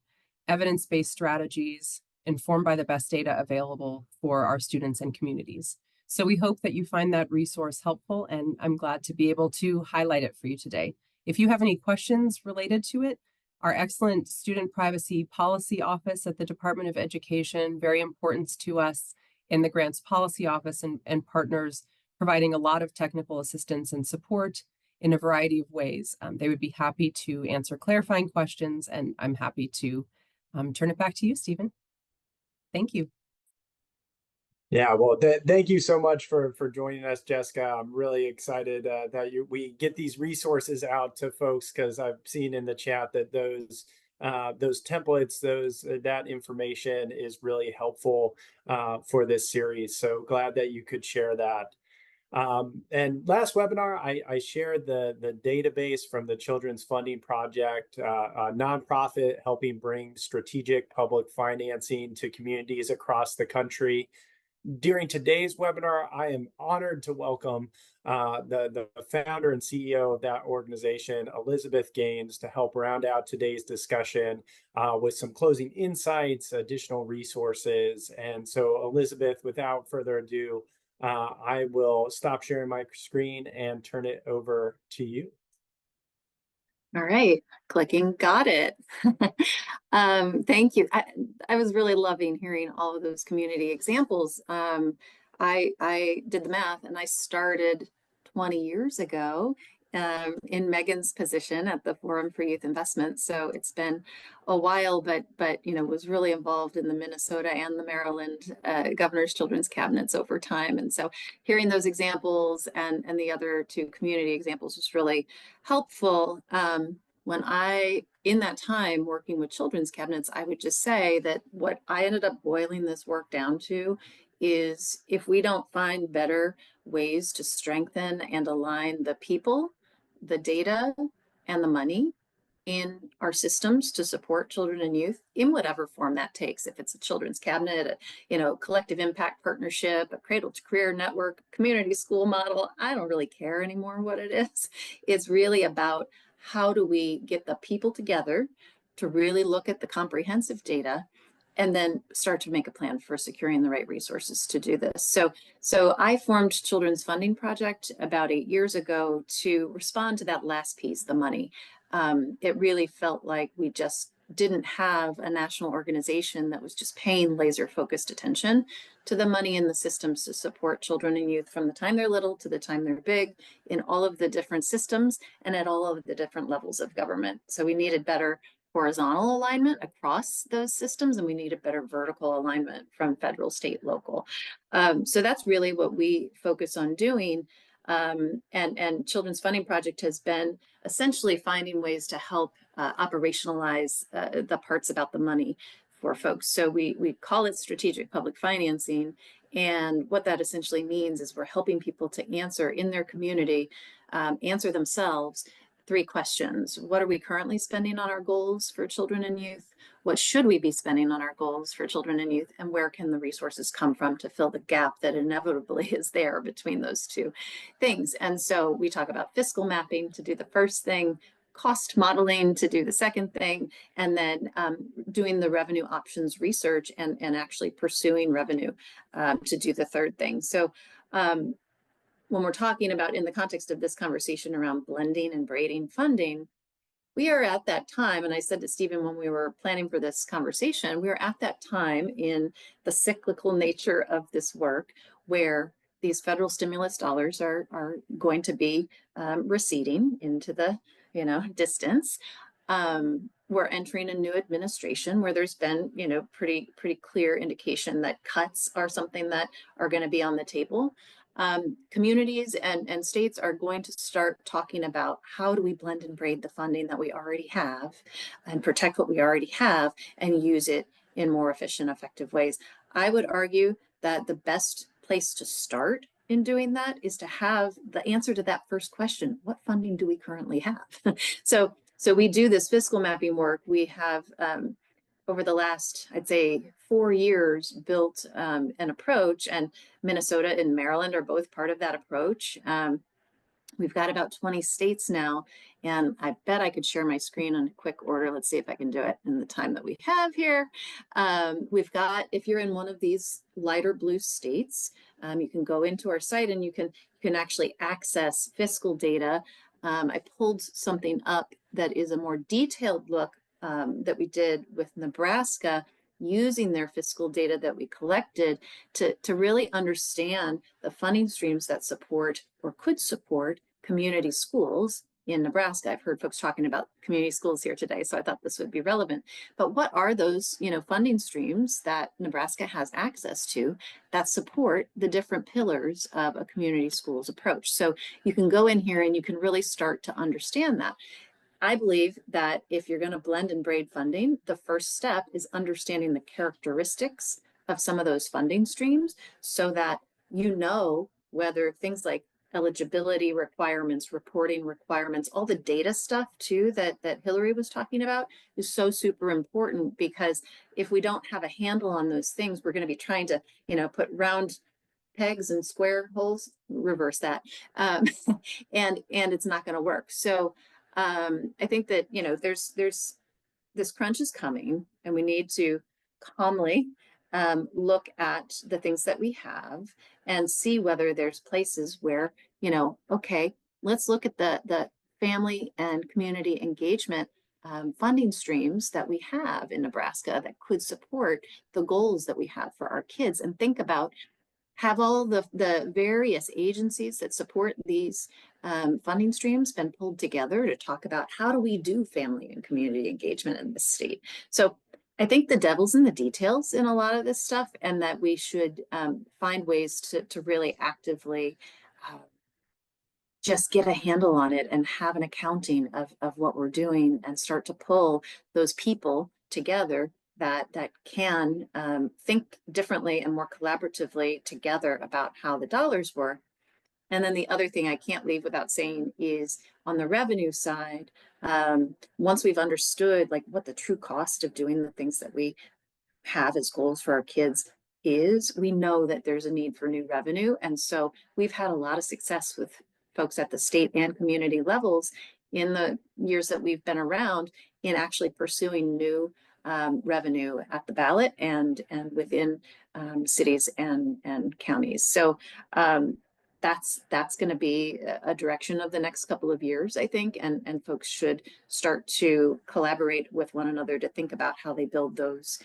evidence-based strategies informed by the best data available for our students and communities. So we hope that you find that resource helpful, and I'm glad to be able to highlight it for you today. If you have any questions related to it, our excellent Student Privacy Policy Office at the Department of Education, very important to us in the Grants Policy Office, and partners providing a lot of technical assistance and support in a variety of ways. They would be happy to answer clarifying questions, and I'm happy to turn it back to you, Stephen. Thank you. Yeah, well, thank you so much for joining us, Jessica. I'm really excited that we get these resources out to folks, because I've seen in the chat that those templates, that information is really helpful for this series. So glad that you could share that. And last webinar, I shared the database from the Children's Funding Project, a nonprofit helping bring strategic public financing to communities across the country. During today's webinar, I am honored to welcome the founder and CEO of that organization, Elizabeth Gaines, to help round out today's discussion with some closing insights, additional resources. And so, Elizabeth, without further ado, I will stop sharing my screen and turn it over to you. All right, clicking, got it. Thank you. I was really loving hearing all of those community examples. I did the math, and I started 20 years ago in Megan's position at the Forum for Youth Investment. So it's been a while, but was really involved in the Minnesota and the Maryland Governor's Children's Cabinets over time. And so hearing those examples and the other two community examples was really helpful. In that time working with children's cabinets, I would just say that what I ended up boiling this work down to is, if we don't find better ways to strengthen and align the people, the data, and the money, in our systems to support children and youth in whatever form that takes. If it's a children's cabinet, collective impact partnership, a cradle to career network, community school model, I don't really care anymore what it is. It's really about how do we get the people together to really look at the comprehensive data and then start to make a plan for securing the right resources to do this. So I formed Children's Funding Project about 8 years ago to respond to that last piece, the money. It really felt like we just didn't have a national organization that was just paying laser focused attention to the money in the systems to support children and youth from the time they're little to the time they're big in all of the different systems and at all of the different levels of government. So we needed better horizontal alignment across those systems, and we needed better vertical alignment from federal, state, local. So that's really what we focus on doing. And Children's Funding Project has been essentially finding ways to help operationalize the parts about the money for folks. So we call it strategic public financing. And what that essentially means is we're helping people to answer in their community, answer themselves 3 questions. What are we currently spending on our goals for children and youth? What should we be spending on our goals for children and youth? And where can the resources come from to fill the gap that inevitably is there between those 2 things? And so we talk about fiscal mapping to do the first thing, cost modeling to do the second thing, and then doing the revenue options research and actually pursuing revenue to do the third thing. So when we're talking about in the context of this conversation around blending and braiding funding, we are at that time, and I said to Stephen when we were planning for this conversation, we are at that time in the cyclical nature of this work where these federal stimulus dollars are going to be receding into the distance. We're entering a new administration where there's been pretty clear indication that cuts are something that are going to be on the table. Communities and states are going to start talking about how do we blend and braid the funding that we already have and protect what we already have and use it in more efficient, effective ways. I would argue that the best place to start in doing that is to have the answer to that first question. What funding do we currently have? So we do this fiscal mapping work. We have over the last, I'd say, 4 years, built an approach, and Minnesota and Maryland are both part of that approach. We've got about 20 states now, and I bet I could share my screen in a quick order. Let's see if I can do it in the time that we have here. We've got, if you're in one of these lighter blue states, you can go into our site and you can actually access fiscal data. I pulled something up that is a more detailed look that we did with Nebraska using their fiscal data that we collected to really understand the funding streams that support or could support community schools in Nebraska. I've heard folks talking about community schools here today, so I thought this would be relevant. But what are those, funding streams that Nebraska has access to that support the different pillars of a community schools approach? So you can go in here and you can really start to understand that. I believe that if you're going to blend and braid funding, the first step is understanding the characteristics of some of those funding streams so that whether things like eligibility requirements, reporting requirements, all the data stuff too that Hillary was talking about is so super important, because if we don't have a handle on those things, we're going to be trying to, put round pegs and square holes, reverse that, and it's not going to work. So I think that, there's this crunch is coming, and we need to calmly look at the things that we have and see whether there's places where, okay, let's look at the family and community engagement funding streams that we have in Nebraska that could support the goals that we have for our kids, and think about, have all the various agencies that support these funding streams been pulled together to talk about how do we do family and community engagement in this state? So I think the devil's in the details in a lot of this stuff, and that we should find ways to really actively just get a handle on it and have an accounting of what we're doing, and start to pull those people together that can think differently and more collaboratively together about how the dollars work, And then the other thing I can't leave without saying is on the revenue side, once we've understood like what the true cost of doing the things that we have as goals for our kids is, we know that there's a need for new revenue. And so we've had a lot of success with folks at the state and community levels in the years that we've been around in actually pursuing new revenue at the ballot and within cities and counties. So that's going to be a direction of the next couple of years, I think, and folks should start to collaborate with one another to think about how they build those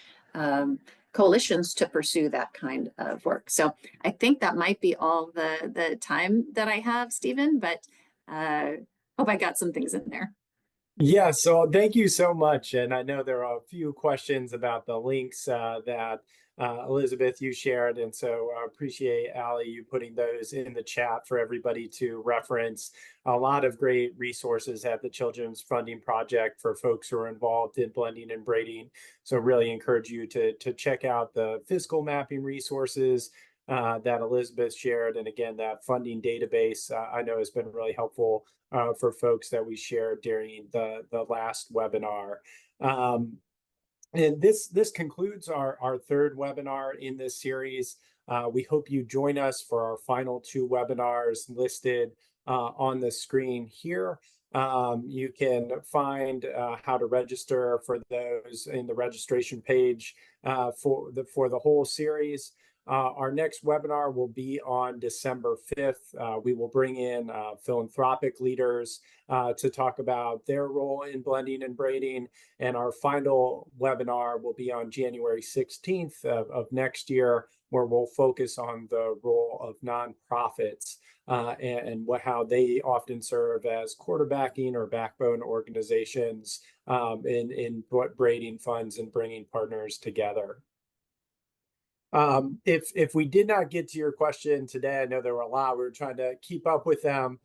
coalitions to pursue that kind of work. So I think that might be all the time that I have, Stephen, but hope I got some things in there. Yeah, so thank you so much. And I know there are a few questions about the links that Elizabeth, you shared. And so I appreciate, Allie, you putting those in the chat for everybody to reference. A lot of great resources at the Children's Funding Project for folks who are involved in blending and braiding. So really encourage you to check out the fiscal mapping resources that Elizabeth shared. And again, that funding database I know has been really helpful for folks that we shared during the last webinar. And this concludes our third webinar in this series. We hope you join us for our final two webinars listed on the screen here. You can find how to register for those in the registration page for the whole series. Our next webinar will be on December 5th. We will bring in philanthropic leaders to talk about their role in blending and braiding. And our final webinar will be on January 16th of next year, where we'll focus on the role of nonprofits and how they often serve as quarterbacking or backbone organizations in braiding funds and bringing partners together. If we did not get to your question today, I know there were a lot, we were trying to keep up with them.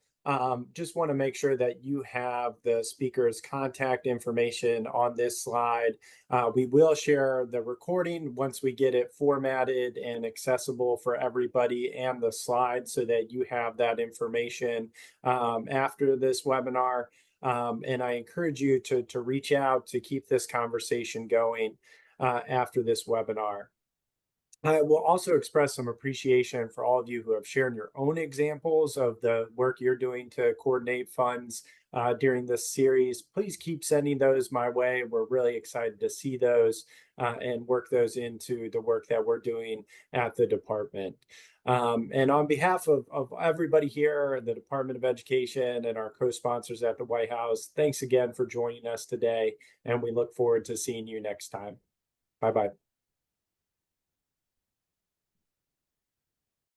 Just want to make sure that you have the speaker's contact information on this slide. We will share the recording once we get it formatted and accessible for everybody, and the slides, so that you have that information after this webinar. And I encourage you to reach out to keep this conversation going after this webinar. I will also express some appreciation for all of you who have shared your own examples of the work you're doing to coordinate funds during this series. Please keep sending those my way. We're really excited to see those and work those into the work that we're doing at the department. And on behalf of everybody here, the Department of Education and our co-sponsors at the White House, thanks again for joining us today, and we look forward to seeing you next time. Bye-bye.